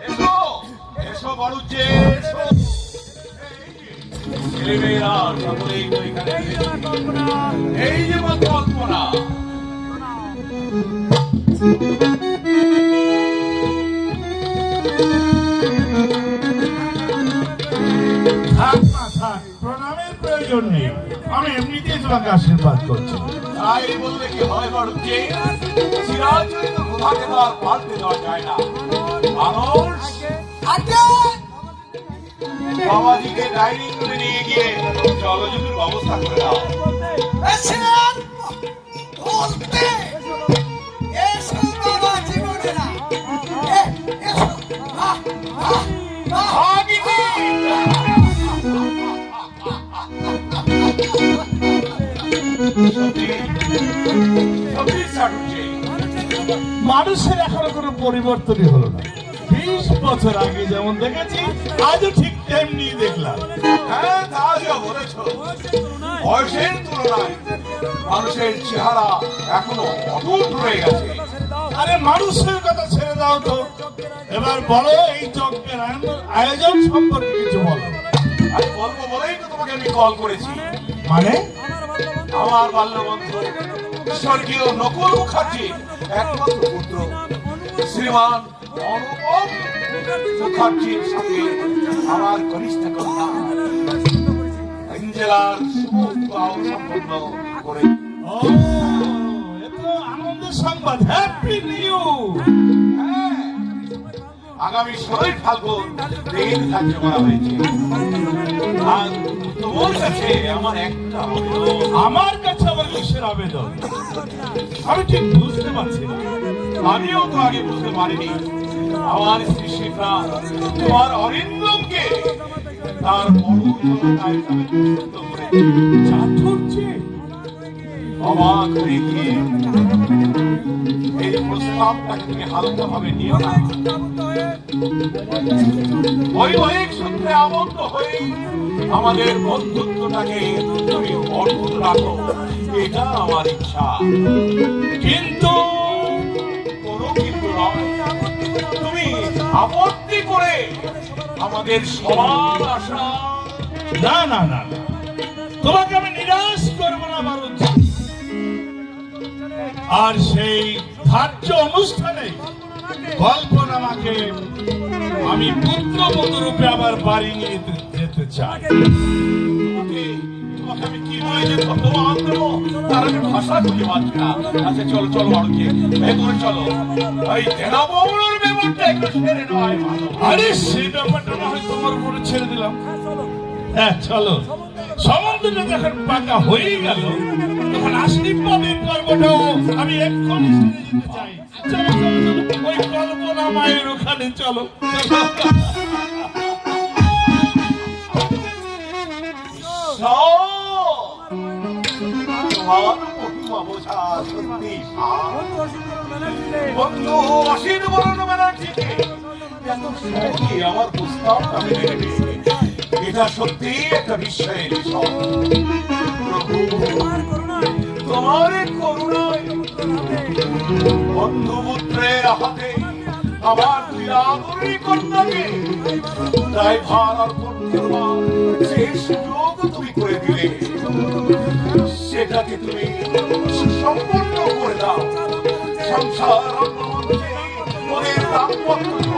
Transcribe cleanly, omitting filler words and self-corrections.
এসো এসো বড় যে এসো। ছেলেমেয়েরা সকলেই তো এখানে এই যে কল্পনা। প্রণামের প্রয়োজন নেই, আমি এমনিতেই তোমাকে আশীর্বাদ করছি। তাই বললে কি হয় বড়কে? চিরাচরিত প্রথাকে তো আর পাল্টে দেওয়া যায় না। মানুষ বাবাজিকে ডাইনিং রুমে নিয়ে গিয়ে জলযোগের ব্যবস্থা করে দাও। মানুষের এখনো কোনো পরিবর্তনই হলো না। 20 বছর আগে যেমন দেখেছি আজও ঠিক তেমনি দেখলাম। হ্যাঁ, তা যা বলেছ। বয়সের তুলনায় মানুষের চেহারা এখনো অটুট রয়ে গেছে। আরে মানুষের কথা ছেড়ে দাও তো, এবার বলো এই যজ্ঞের আয়োজন সম্পর্কে কিছু বলো। আমি বলবো বলেই তো তোমাকে আমি কল করেছি। মানে? আমার বাল্যবন্ধু স্বর্গীয় নকুল মুখার্জি একমাত্র পুত্র শ্রীমান অনুপম মুখার্জির সাথে আমার কনিষ্ঠ কন্যা অ্যাঞ্জেলার বিবাহ সম্পন্ন করে। ও, এ তো আনন্দের সংবাদ। Happy new. আগামী 16 ফাল্গুন দিন ধার্য করা হয়েছে। আর তোমার কাছে আমার একটা আমার কাছে আমার কিসের আবেদন আমি ঠিক বুঝতে পারছি না। আমিও তো আগে বুঝতে পারিনি। আমার স্ত্রী শিখা তোমার অরিন্দমকে তার বড় জনতায় পছন্দ করে চাতুর্যে অবাক হয়ে গিয়ে এই প্রস্তাবটাকে তুমি হালকা ভাবে নিও না। বৈবাহিক সূত্রে আবদ্ধ হয়ে আমাদের বন্ধুত্বটাকে তুমি অটুট রাখো, এটা আমার ইচ্ছা। কিন্তু কোনো কিন্তু নয়। তুমি আপত্তি করে আমাদের সবার আশা না না না না, তোমাকে আমি নিরাশ করবো না আমার উচিত। আর সেই ধার্য অনুষ্ঠানে কল্পনামাকে আমি পুত্রবধূ রূপে আবার বাড়ি নিয়ে যেতে চাই। তোমাকে আমি কি বলে যে ভগবান দেবো তার আমি ভাষা খুঁজে পাচ্ছি না। আচ্ছা চলো চলো বাড়ুকে ভেতরে চলো। এই দেনাবৌড়ের ব্যাপারটা একটু সেরে নেওয়াই ভালো। আরে সেই ব্যাপারটা না হয় তোমার উপরে ছেড়ে দিলাম। হ্যাঁ চলো, সম্বন্ধটা যখন পাকা হয়ে গেল তখন আশীর্বাদের পর্বটাও আমি এক্ষুনি সেরে যেতে চাই। চলো চলো চলো, ওই কল্পনা মায়ের ওখানে চলো। তোমার মহিমা বোঝা সত্যি বন্ধু অসীম বরণ ব্যানার্জিকে এত সহজে আমার প্রস্তাবটা মেনে নেবে, এটা সত্যি একটা বিস্ময়ের বিষয়। প্রভু তোমার করুণায় বন্ধুপুত্রের হাতে আমার দুই আদরের কন্যাকে দায়ভার অর্পণ করবার যে সুযোগ তুমি করে দিলে, সেটাকে তুমি সম্পূর্ণ করে দাও। সংসার ওদের দাম্পত্য